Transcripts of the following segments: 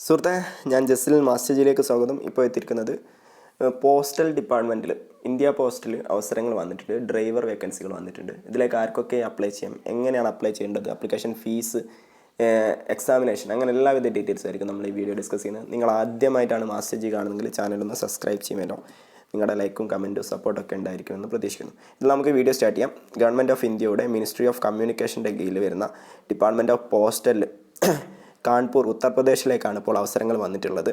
സുഹൃത്തെ, ഞാൻ ജസ്റ്റിൽ മാസ്റ്റർ ജിയിലേക്ക് സ്വാഗതം. ഇപ്പോൾ എത്തിയിരിക്കുന്നത് പോസ്റ്റൽ ഡിപ്പാർട്ട്മെൻറ്റിൽ ഇന്ത്യ പോസ്റ്റിൽ അവസരങ്ങൾ വന്നിട്ടുണ്ട്. ഡ്രൈവർ വേക്കൻസികൾ വന്നിട്ടുണ്ട്. ഇതിലേക്ക് ആർക്കൊക്കെ അപ്ലൈ ചെയ്യാം, എങ്ങനെയാണ് അപ്ലൈ ചെയ്യേണ്ടത്, ആപ്ലിക്കേഷൻ ഫീസ്, എക്സാമിനേഷൻ, അങ്ങനെ എല്ലാവിധ ഡീറ്റെയിൽസ് ആയിരിക്കും നമ്മൾ ഈ വീഡിയോ ഡിസ്കസ് ചെയ്യുന്നത്. നിങ്ങൾ ആദ്യമായിട്ടാണ് മാസ്റ്റർ ജി കാണുന്നതെങ്കിൽ ചാനലൊന്ന് സബ്സ്ക്രൈബ് ചെയ്യുമല്ലോ. നിങ്ങളുടെ ലൈക്കും കമൻറ്റും സപ്പോർട്ടൊക്കെ ഉണ്ടായിരിക്കുമെന്ന് പ്രതീക്ഷിക്കുന്നു. ഇതിൽ നമുക്ക് വീഡിയോ സ്റ്റാർട്ട് ചെയ്യാം. ഗവൺമെൻറ് ഓഫ് ഇന്ത്യയുടെ മിനിസ്ട്രി ഓഫ് കമ്മ്യൂണിക്കേഷൻ്റെ കീഴിൽ വരുന്ന ഡിപ്പാർട്ട്മെൻറ്റ് ഓഫ് പോസ്റ്റൽ കാൺപൂർ ഉത്തർപ്രദേശിലേക്കാണ് ഇപ്പോൾ അവസരങ്ങൾ വന്നിട്ടുള്ളത്.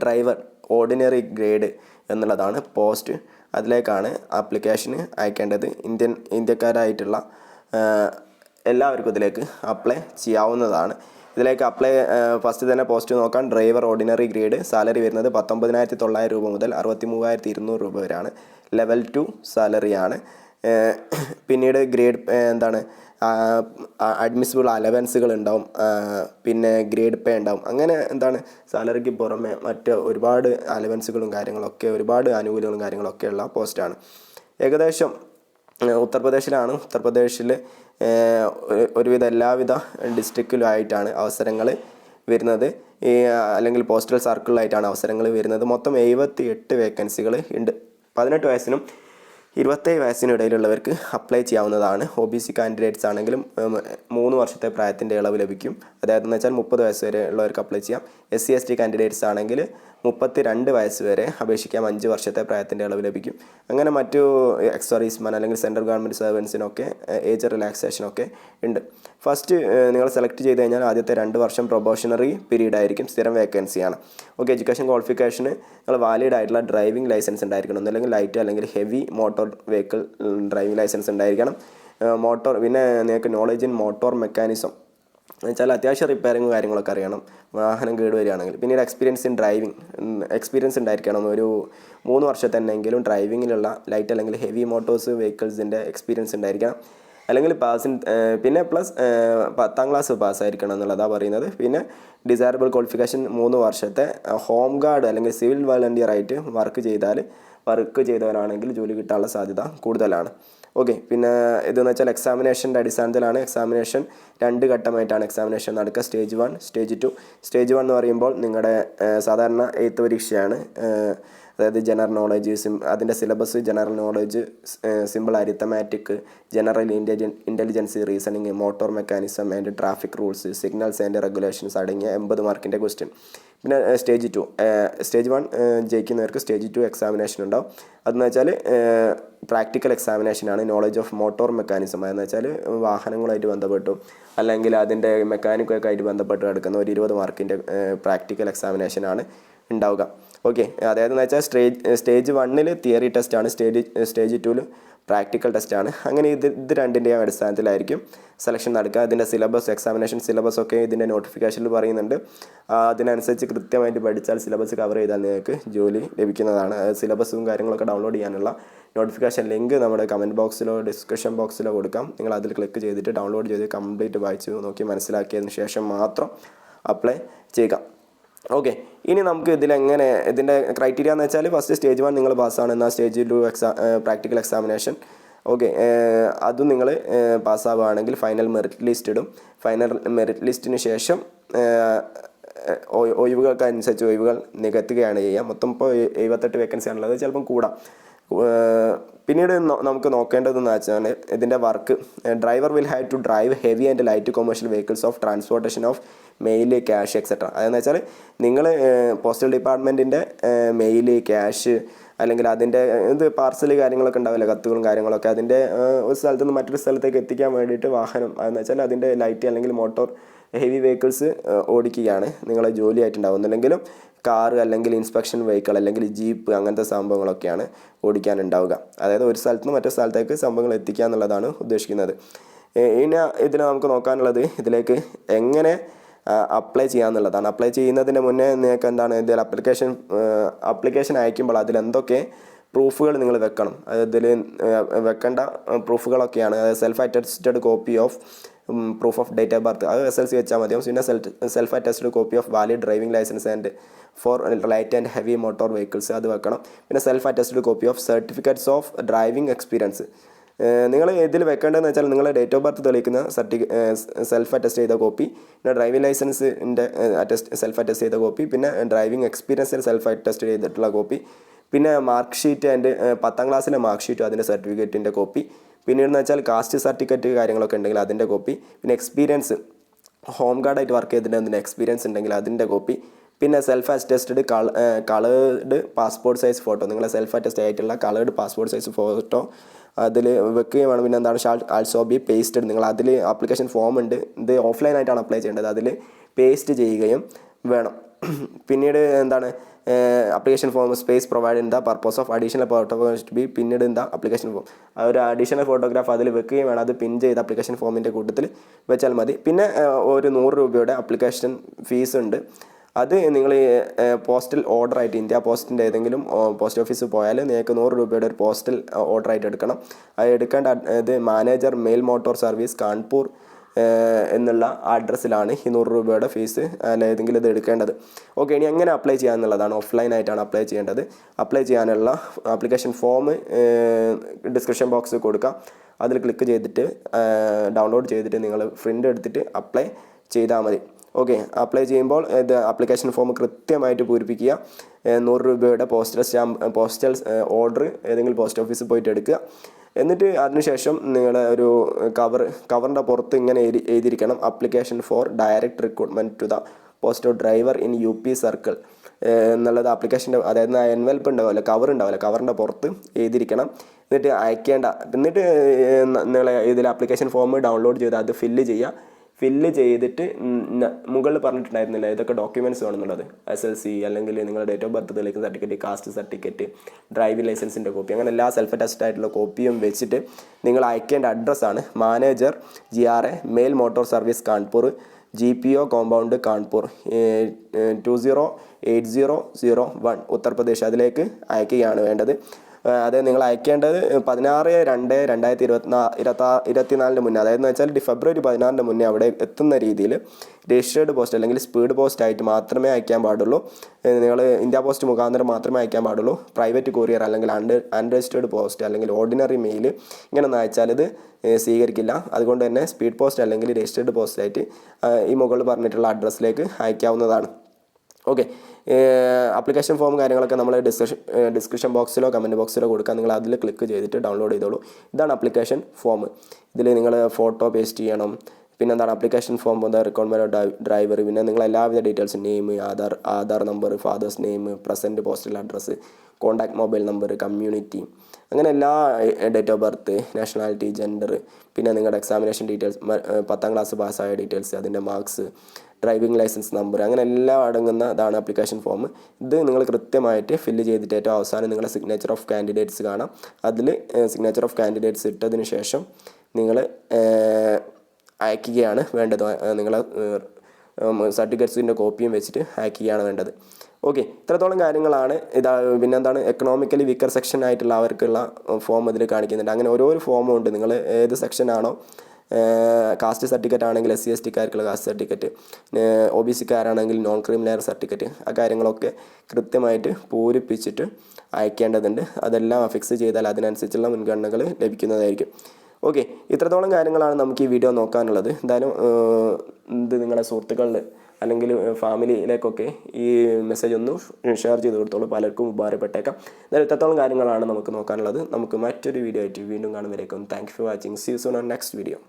ഡ്രൈവർ ഓർഡിനറി ഗ്രേഡ് എന്നുള്ളതാണ് പോസ്റ്റ്. അതിലേക്കാണ് ആപ്ലിക്കേഷന് അയക്കേണ്ടത്. ഇന്ത്യക്കാരായിട്ടുള്ള എല്ലാവർക്കും ഇതിലേക്ക് അപ്ലൈ ചെയ്യാവുന്നതാണ്. ഇതിലേക്ക് ഫസ്റ്റ് തന്നെ പോസ്റ്റ് നോക്കാം. Driver ordinary grade. സാലറി വരുന്നത് 19,900 രൂപ മുതൽ 63,200 രൂപ വരെയാണ്. ലെവൽ 2 സാലറിയാണ്. പിന്നീട് ഗ്രേഡ് അഡ്മിസിബിൾ അലവൻസുകൾ ഉണ്ടാവും, പിന്നെ ഗ്രേഡ് പേ ഉണ്ടാവും. അങ്ങനെ സാലറിക്ക് പുറമെ മറ്റ് ഒരുപാട് അലവൻസുകളും കാര്യങ്ങളൊക്കെ, ഒരുപാട് ആനുകൂല്യങ്ങളും കാര്യങ്ങളൊക്കെ ഉള്ള പോസ്റ്റാണ്. ഏകദേശം ഉത്തർപ്രദേശിലാണ്. ഉത്തർപ്രദേശിൽ ഒരുവിധ എല്ലാവിധ ഡിസ്ട്രിക്റ്റിലുമായിട്ടാണ് അവസരങ്ങൾ വരുന്നത്. അല്ലെങ്കിൽ പോസ്റ്റൽ സർക്കിളിലായിട്ടാണ് അവസരങ്ങൾ വരുന്നത്. മൊത്തം 78 വേക്കൻസികൾ ഉണ്ട്. 18 വയസ്സിനും 27 വയസ്സിനും ഇടയിലുള്ളവർക്ക് അപ്ലൈ ചെയ്യാവുന്നതാണ്. OBC കാൻഡിഡേറ്റ്സ് ആണെങ്കിലും 3 വർഷത്തെ പ്രായത്തിൻ്റെ ഇളവ് ലഭിക്കും. അതായത് 30 വയസ്സ് വരെ ഉള്ളവർക്ക് അപ്ലൈ ചെയ്യാം. SC/ST കാൻഡിഡേറ്റ്സ് ആണെങ്കിൽ 32 വയസ്സ് വരെ അപേക്ഷിക്കാം. 5 വർഷത്തെ പ്രായത്തിൻ്റെ ഇളവ് ലഭിക്കും. അങ്ങനെ മറ്റു എക്സ് സർവീസ്മാൻ അല്ലെങ്കിൽ സെൻട്രൽ ഗവൺമെൻറ് സർവൻസിനൊക്കെ ഏജ് റിലാക്സേഷനൊക്കെ ഉണ്ട്. ഫസ്റ്റ് നിങ്ങൾ സെലക്ട് ചെയ്ത് കഴിഞ്ഞാൽ ആദ്യത്തെ 2 വർഷം പ്രൊബോഷണറി പീരീഡ് ആയിരിക്കും. സ്ഥിരം വേക്കൻസിയാണ്. ഓക്കെ. എഡ്യൂക്കേഷൻ ക്വാളിഫിക്കേഷന് നിങ്ങൾ വാലിഡ് ആയിട്ടുള്ള ഡ്രൈവിംഗ് ലൈസൻസ് ഉണ്ടായിരിക്കണം. അല്ലെങ്കിൽ ലൈറ്റ് അല്ലെങ്കിൽ heavy motor vehicle driving licence ഉണ്ടായിരിക്കണം. പിന്നെ നിങ്ങൾക്ക് നോളേജ് ഇൻ മോട്ടോർ മെക്കാനിസം എന്നുവെച്ചാൽ അത്യാവശ്യം റിപ്പയറിങ് കാര്യങ്ങളൊക്കെ അറിയണം, വാഹനം കേടുവരികയാണെങ്കിൽ. പിന്നീട് എക്സ്പീരിയൻസ് ഉണ്ടായിരിക്കണം. ഒരു 3 വർഷത്തെന്നെങ്കിലും ഡ്രൈവിങ്ങിലുള്ള ലൈറ്റ് അല്ലെങ്കിൽ ഹെവി മോട്ടോഴ്സ് വെഹിക്കിൾസിൻ്റെ എക്സ്പീരിയൻസ് ഉണ്ടായിരിക്കണം. അല്ലെങ്കിൽ പിന്നെ പ്ലസ് 10ാം ക്ലാസ് പാസ്സായിരിക്കണം എന്നുള്ളതാണ് പറയുന്നത്. പിന്നെ ഡിസൈറബിൾ ക്വാളിഫിക്കേഷൻ 3 വർഷത്തെ ഹോം ഗാർഡ് അല്ലെങ്കിൽ സിവിൽ വോളണ്ടിയർ ആയിട്ട് വർക്ക് ചെയ്തവരാണെങ്കിൽ ജോലി കിട്ടാനുള്ള സാധ്യത കൂടുതലാണ്. ഓക്കെ. പിന്നെ ഇതെന്ന് വെച്ചാൽ എക്സാമിനേഷൻ്റെ അടിസ്ഥാനത്തിലാണ്. എക്സാമിനേഷൻ 2 ഘട്ടമായിട്ടാണ് എക്സാമിനേഷൻ നടക്കുക. Stage 1, stage 2. സ്റ്റേജ് 1 എന്ന് പറയുമ്പോൾ നിങ്ങളുടെ സാധാരണ 8th പരീക്ഷയാണ്. അതായത് ജനറൽ നോളേജ്, അതിൻ്റെ syllabus general knowledge, simple arithmetic, general intelligence, reasoning, motor mechanism and traffic rules, signals and regulations അടങ്ങിയ 80 മാർക്കിൻ്റെ ക്വസ്റ്റ്യൻ. പിന്നെ സ്റ്റേജ് 2. സ്റ്റേജ് 1 ജയിക്കുന്നവർക്ക് സ്റ്റേജ് 2 എക്സാമിനേഷൻ ഉണ്ടാവും. അതെന്ന് വെച്ചാൽ പ്രാക്ടിക്കൽ എക്സാമിനേഷനാണ്. നോളേജ് ഓഫ് മോട്ടോർ മെക്കാനിസം അതെന്ന് വെച്ചാൽ വാഹനങ്ങളുമായിട്ട് ബന്ധപ്പെട്ടും അല്ലെങ്കിൽ അതിൻ്റെ മെക്കാനിക്കൊക്കെ ആയിട്ട് ബന്ധപ്പെട്ട് കിടക്കുന്ന ഒരു 20 മാർക്കിൻ്റെ പ്രാക്ടിക്കൽ എക്സാമിനേഷനാണ് ഉണ്ടാവുക. ഓക്കെ. അതായത് എന്ന് വെച്ചാൽ സ്റ്റേജ് 1 തിയറി ടെസ്റ്റാണ്, സ്റ്റേജ് 2 പ്രാക്ടിക്കൽ ടെസ്റ്റാണ്. അങ്ങനെ ഇത് രണ്ടിൻ്റെയും അടിസ്ഥാനത്തിലായിരിക്കും സെലക്ഷൻ നടക്കുക. അതിൻ്റെ എക്സാമിനേഷൻ സിലബസൊക്കെ ഇതിൻ്റെ നോട്ടിഫിക്കേഷനിൽ പറയുന്നുണ്ട്. അതിനനുസരിച്ച് കൃത്യമായിട്ട് പഠിച്ചാൽ, സിലബസ് കവർ ചെയ്താൽ നിങ്ങൾക്ക് ജോലി ലഭിക്കുന്നതാണ്. സിലബസും കാര്യങ്ങളൊക്കെ ഡൗൺലോഡ് ചെയ്യാനുള്ള നോട്ടിഫിക്കേഷൻ ലിങ്ക് നമ്മുടെ കമൻറ്റ് ബോക്സിലോ ഡിസ്ക്രിപ്ഷൻ ബോക്സിലോ കൊടുക്കാം. നിങ്ങൾ അതിൽ ക്ലിക്ക് ചെയ്തിട്ട് ഡൗൺലോഡ് ചെയ്ത് കംപ്ലീറ്റ് വായിച്ച് നോക്കി മനസ്സിലാക്കിയതിന് ശേഷം മാത്രം അപ്ലൈ ചെയ്യുക. ഓക്കെ. ഇനി നമുക്ക് ഇതിൻ്റെ ക്രൈറ്റീരിയ എന്ന് വെച്ചാൽ ഫസ്റ്റ് സ്റ്റേജ് 1 നിങ്ങൾ പാസ്സാണ്. എന്നാൽ സ്റ്റേജ് 2 പ്രാക്ടിക്കൽ എക്സാമിനേഷൻ. ഓക്കെ. അതും നിങ്ങൾ പാസ്സാവുകയാണെങ്കിൽ ഫൈനൽ മെറിറ്റ് ലിസ്റ്റ് ഇടും. ഫൈനൽ മെറിറ്റ് ലിസ്റ്റിന് ശേഷം ഒഴിവുകൾക്കനുസരിച്ച് ഒഴിവുകൾ നികത്തുകയാണ് ചെയ്യുക. മൊത്തം ഇപ്പോൾ 78 വേക്കൻസി ആണുള്ളത്. ചിലപ്പം കൂടാം. പിന്നീട് നമുക്ക് നോക്കേണ്ടതെന്ന് വെച്ചാൽ ഇതിൻ്റെ work. Driver will have to drive heavy and light commercial vehicles of transportation of mail, cash etcetera. അതെന്ന് വെച്ചാൽ നിങ്ങൾ പോസ്റ്റൽ ഡിപ്പാർട്ട്മെൻറ്റിൻ്റെ മെയിൽ, ക്യാഷ് അല്ലെങ്കിൽ അതിൻ്റെ പാർസൽ കാര്യങ്ങളൊക്കെ ഉണ്ടാവില്ല, കത്തുകളും കാര്യങ്ങളൊക്കെ, അതിൻ്റെ ഒരു സ്ഥലത്ത് നിന്ന് മറ്റൊരു സ്ഥലത്തേക്ക് എത്തിക്കാൻ വേണ്ടിയിട്ട് വാഹനം അതെന്ന് വെച്ചാൽ അതിൻ്റെ ലൈറ്റ് അല്ലെങ്കിൽ മോട്ടോർ ഹെവി വെഹിക്കിൾസ് ഓടിക്കുകയാണ് നിങ്ങളെ ജോലിയായിട്ടുണ്ടാവും. അല്ലെങ്കിലും കാറ് അല്ലെങ്കിൽ ഇൻസ്പെക്ഷൻ വെഹിക്കിൾ അല്ലെങ്കിൽ ജീപ്പ് അങ്ങനത്തെ സംഭവങ്ങളൊക്കെയാണ് ഓടിക്കാനുണ്ടാവുക. അതായത് ഒരു സ്ഥലത്ത് നിന്ന് മറ്റൊരു സ്ഥലത്തേക്ക് സംഭവങ്ങൾ എത്തിക്കുക എന്നുള്ളതാണ് ഉദ്ദേശിക്കുന്നത്. ഇനി ഇതിൽ നമുക്ക് നോക്കാനുള്ളത് ഇതിലേക്ക് എങ്ങനെ അപ്ലൈ ചെയ്യാന്നുള്ളതാണ്. അപ്ലൈ ചെയ്യുന്നതിന് മുന്നേ നിങ്ങൾക്ക് ഇതിൽ അപ്ലിക്കേഷൻ അയക്കുമ്പോൾ അതിലെന്തൊക്കെ പ്രൂഫുകൾ നിങ്ങൾ വെക്കണം. അതിൽ വെക്കേണ്ട പ്രൂഫുകളൊക്കെയാണ്. അതായത് self attested copy of proof of date of birth, അത് SLC വെച്ചാൽ മതിയാവും. പിന്നെ self attested copy of valid driving licence and for light and heavy motor vehicles അത് വെക്കണം. പിന്നെ self attested copy of certificates of driving experience നിങ്ങൾ ഇതിൽ വെക്കേണ്ടതെന്ന് വെച്ചാൽ നിങ്ങളുടെ ഡേറ്റ് ഓഫ് ബർത്ത് തെളിയിക്കുന്ന സെൽഫ് അറ്റസ്റ്റ് ചെയ്ത കോപ്പി, പിന്നെ ഡ്രൈവിംഗ് ലൈസൻസിൻ്റെ സെൽഫ് അറ്റസ്റ്റ് ചെയ്ത കോപ്പി, പിന്നെ ഡ്രൈവിംഗ് എക്സ്പീരിയൻസിന് സെൽഫ് അറ്റസ്റ്റ് ചെയ്തിട്ടുള്ള കോപ്പി, പിന്നെ മാർക്ക് ഷീറ്റ് ആൻഡ് 10ാം ക്ലാസ്സിലെ മാർക്ക് ഷീറ്റും അതിൻ്റെ സർട്ടിഫിക്കറ്റിൻ്റെ കോപ്പി, പിന്നീടെന്ന് വെച്ചാൽ കാസ്റ്റ് സർട്ടിഫിക്കറ്റ് കാര്യങ്ങളൊക്കെ ഉണ്ടെങ്കിൽ അതിൻ്റെ കോപ്പി, പിന്നെ എക്സ്പീരിയൻസ് ഹോം ഗാർഡായിട്ട് വർക്ക് ചെയ്തിട്ടുണ്ടെങ്കിൽ എക്സ്പീരിയൻസ് ഉണ്ടെങ്കിൽ അതിൻ്റെ കോപ്പി, പിന്നെ self attested coloured passport size photo, നിങ്ങളെ സെൽഫ് അറ്റസ്റ്റ് ആയിട്ടുള്ള കളേർഡ് പാസ്പോർട്ട് സൈസ് ഫോട്ടോ അതിൽ വെക്കുകയും വേണം. പിന്നെ എന്താണ് ആൾസോ ബി പേസ്റ്റഡ്, നിങ്ങൾ അതിൽ ആപ്ലിക്കേഷൻ ഫോം ഉണ്ട്, ഇത് ഓഫ്ലൈനായിട്ടാണ് അപ്ലൈ ചെയ്യേണ്ടത്, അതിൽ പേസ്റ്റ് ചെയ്യുകയും വേണം. പിന്നീട് എന്താണ് application form space provide in the purpose of additional photograph to be പിന്നീട് എന്താ അപ്ലിക്കേഷൻ ഫോം, ആ ഒരു അഡീഷണൽ ഫോട്ടോഗ്രാഫ് അതിൽ വെക്കുകയും വേണം, അത് പിൻ ചെയ്ത് അപ്ലിക്കേഷൻ ഫോമിൻ്റെ കൂട്ടത്തിൽ വെച്ചാൽ മതി. പിന്നെ ഒരു 100 രൂപയുടെ അപ്ലിക്കേഷൻ ഫീസ് ഉണ്ട്. അത് നിങ്ങൾ പോസ്റ്റൽ ഓർഡറായിട്ട് ഇന്ത്യ പോസ്റ്റിൻ്റെ ഏതെങ്കിലും പോസ്റ്റ് ഓഫീസിൽ പോയാൽ നിങ്ങൾക്ക് 100 രൂപയുടെ ഒരു പോസ്റ്റൽ ഓർഡറായിട്ട് എടുക്കണം. അത് എടുക്കേണ്ട ഇത് manager mail motor service Kanpur എന്നുള്ള അഡ്രസ്സിലാണ് ഈ 100 രൂപയുടെ ഫീസ് അല്ല ഏതെങ്കിലും ഇത് എടുക്കേണ്ടത്. ഓക്കെ, ഇനി എങ്ങനെ അപ്ലൈ ചെയ്യാമെന്നുള്ളതാണ്. ഓഫ്ലൈനായിട്ടാണ് അപ്ലൈ ചെയ്യേണ്ടത്. അപ്ലൈ ചെയ്യാനുള്ള ആപ്ലിക്കേഷൻ ഫോം ഡിസ്ക്രിപ്ഷൻ ബോക്സിൽ കൊടുക്കാം. അതിൽ ക്ലിക്ക് ചെയ്തിട്ട് ഡൗൺലോഡ് ചെയ്തിട്ട് നിങ്ങൾ പ്രിൻ്റ് എടുത്തിട്ട് അപ്ലൈ ചെയ്താൽ മതി. ഓക്കെ, അപ്ലൈ ചെയ്യുമ്പോൾ ഇത് ആപ്ലിക്കേഷൻ ഫോം കൃത്യമായിട്ട് പൂരിപ്പിക്കുക. 100 രൂപയുടെ പോസ്റ്റൽ ഓർഡർ ഏതെങ്കിലും പോസ്റ്റ് ഓഫീസിൽ പോയിട്ട് എടുക്കുക. എന്നിട്ട് അതിനുശേഷം നിങ്ങളുടെ ഒരു കവറിൻ്റെ പുറത്ത് ഇങ്ങനെ എഴുതിയിരിക്കണം application for direct recruitment to the post of driver in UP circle എന്നുള്ളത് ആപ്ലിക്കേഷൻ്റെ അതായത് എൻവെൽപ്പ് ഉണ്ടാവില്ല, കവർ ഉണ്ടാവില്ല, കവറിൻ്റെ പുറത്ത് എഴുതിയിരിക്കണം. എന്നിട്ട് എന്നിട്ട് നിങ്ങൾ ഇതിൽ ആപ്ലിക്കേഷൻ ഫോം ഡൗൺലോഡ് ചെയ്ത് അത് ഫില്ല് ചെയ്തിട്ട് മുകളിൽ പറഞ്ഞിട്ടുണ്ടായിരുന്നില്ല ഇതൊക്കെ ഡോക്യുമെൻറ്റ്സ് വേണമെന്നുള്ളത്, SLC അല്ലെങ്കിൽ നിങ്ങളുടെ ഡേറ്റ് ഓഫ് ബർത്ത് തെളിയിക്കുന്ന സർട്ടിഫിക്കറ്റ്, കാസ്റ്റ് സർട്ടിഫിക്കറ്റ്, ഡ്രൈവിംഗ് ലൈസൻസിൻ്റെ കോപ്പി, അങ്ങനെ എല്ലാ സെൽഫ് അറ്റസ്റ്റ് ആയിട്ടുള്ള കോപ്പിയും വെച്ചിട്ട് നിങ്ങൾ അയക്കേണ്ട അഡ്രസ്സാണ് manager GRA mail motor service Kanpur GPO compound Kanpur 208001 Uttar Pradesh, അതിലേക്ക് അയക്കുകയാണ് വേണ്ടത്. അത് നിങ്ങൾ അയക്കേണ്ടത് 16/2/2024 മുന്നേ, അതായത് വെച്ചാൽ ഫെബ്രുവരി 16 മുന്നേ അവിടെ എത്തുന്ന രീതിയിൽ രജിസ്റ്റേർഡ് പോസ്റ്റ് അല്ലെങ്കിൽ സ്പീഡ് പോസ്റ്റ് ആയിട്ട് മാത്രമേ അയക്കാൻ പാടുള്ളൂ. നിങ്ങൾ ഇന്ത്യ പോസ്റ്റ് മുഖാന്തരം മാത്രമേ അയക്കാൻ പാടുള്ളൂ. പ്രൈവറ്റ് കൊറിയർ അല്ലെങ്കിൽ അൺരജിസ്റ്റേർഡ് പോസ്റ്റ് അല്ലെങ്കിൽ ഓർഡിനറി മെയിൽ ഇങ്ങനെയൊന്നും അയച്ചാൽ ഇത് സ്വീകരിക്കില്ല. അതുകൊണ്ട് തന്നെ സ്പീഡ് പോസ്റ്റ് അല്ലെങ്കിൽ രജിസ്റ്റേർഡ് പോസ്റ്റ് ആയിട്ട് ഈ മുകളിൽ പറഞ്ഞിട്ടുള്ള അഡ്രസ്സിലേക്ക് അയക്കാവുന്നതാണ്. ഓക്കെ, ആപ്ലിക്കേഷൻ ഫോം കാര്യങ്ങളൊക്കെ നമ്മൾ ഡിസ്ക്രിപ്ഷൻ ബോക്സിലോ കമൻറ്റ് ബോക്സിലോ കൊടുക്കാം. നിങ്ങൾ അതിൽ ക്ലിക്ക് ചെയ്തിട്ട് ഡൗൺലോഡ് ചെയ്തോളൂ. ഇതാണ് ആപ്ലിക്കേഷൻ ഫോം. ഇതിൽ നിങ്ങൾ ഫോട്ടോ പേസ്റ്റ് ചെയ്യണം. പിന്നെ എന്താണ് ആപ്ലിക്കേഷൻ ഫോം റിക്വയർമെൻറ്റ് ഡ്രൈവർ, പിന്നെ നിങ്ങൾ എല്ലാവിധ ഡീറ്റെയിൽസും name, Aadhaar number, fathers name, present postal address, contact mobile number, community, അങ്ങനെ എല്ലാ date of birth, nationality, gender, പിന്നെ നിങ്ങളുടെ എക്സാമിനേഷൻ ഡീറ്റെയിൽസ്, 10ാം ക്ലാസ് പാസ്സായ ഡീറ്റെയിൽസ്, അതിൻ്റെ മാർക്സ്, ഡ്രൈവിംഗ് ലൈസൻസ് നമ്പർ, അങ്ങനെ എല്ലാം അടങ്ങുന്ന ഇതാണ് ആപ്ലിക്കേഷൻ ഫോം. ഇത് നിങ്ങൾ കൃത്യമായിട്ട് ഫില്ല് ചെയ്തിട്ട് ഏറ്റവും അവസാനം നിങ്ങളുടെ സിഗ്നേച്ചർ ഓഫ് കാൻഡിഡേറ്റ്സ് കാണാം. അതിൽ സിഗ്നേച്ചർ ഓഫ് കാൻഡിഡേറ്റ്സ് ഇട്ടതിന് ശേഷം നിങ്ങൾ അയക്കുകയാണ് വേണ്ടത്. നിങ്ങൾ സർട്ടിഫിക്കറ്റ്സിൻ്റെ കോപ്പിയും വെച്ചിട്ട് അയക്കുകയാണ് വേണ്ടത്. ഓക്കെ, ഇത്രത്തോളം കാര്യങ്ങളാണ്. പിന്നെന്താണ് എക്കണോമിക്കലി വീക്കർ സെക്ഷൻ ആയിട്ടുള്ള അവർക്കുള്ള ഫോം ഇതിൽ കാണിക്കുന്നുണ്ട്. അങ്ങനെ ഓരോ ഫോമും ഉണ്ട്. നിങ്ങൾ ഏത് സെക്ഷനാണോ, കാസ്റ്റ് സർട്ടിഫിക്കറ്റ് ആണെങ്കിൽ SC STക്കാർക്കുള്ള കാസ്റ്റ് സർട്ടിഫിക്കറ്റ്, OBCക്കാരാണെങ്കിൽ നോൺ ക്രിമിനൽ സർട്ടിഫിക്കറ്റ്, ആ കാര്യങ്ങളൊക്കെ കൃത്യമായിട്ട് പൂരിപ്പിച്ചിട്ട് അയക്കേണ്ടതുണ്ട്. അതെല്ലാം ഫിക്സ് ചെയ്താൽ അതിനനുസരിച്ചുള്ള മുൻഗണനകൾ ലഭിക്കുന്നതായിരിക്കും. ഓക്കെ, ഇത്രത്തോളം കാര്യങ്ങളാണ് നമുക്ക് ഈ വീഡിയോ നോക്കാനുള്ളത്. എന്തായാലും ഇത് നിങ്ങളുടെ സുഹൃത്തുക്കളിൽ അല്ലെങ്കിൽ ഫാമിലിയിലേക്കൊക്കെ ഈ മെസ്സേജ് ഒന്ന് ഷെയർ ചെയ്ത് കൊടുത്തോളൂ, പലർക്കും ഉപകാരപ്പെട്ടേക്കാം. എന്നാലും ഇത്രത്തോളം കാര്യങ്ങളാണ് നമുക്ക് നോക്കാനുള്ളത്. നമുക്ക് മറ്റൊരു വീഡിയോ ആയിട്ട് വീണ്ടും കാണുന്നവരേക്കും thank you for watching. See you soon on next video.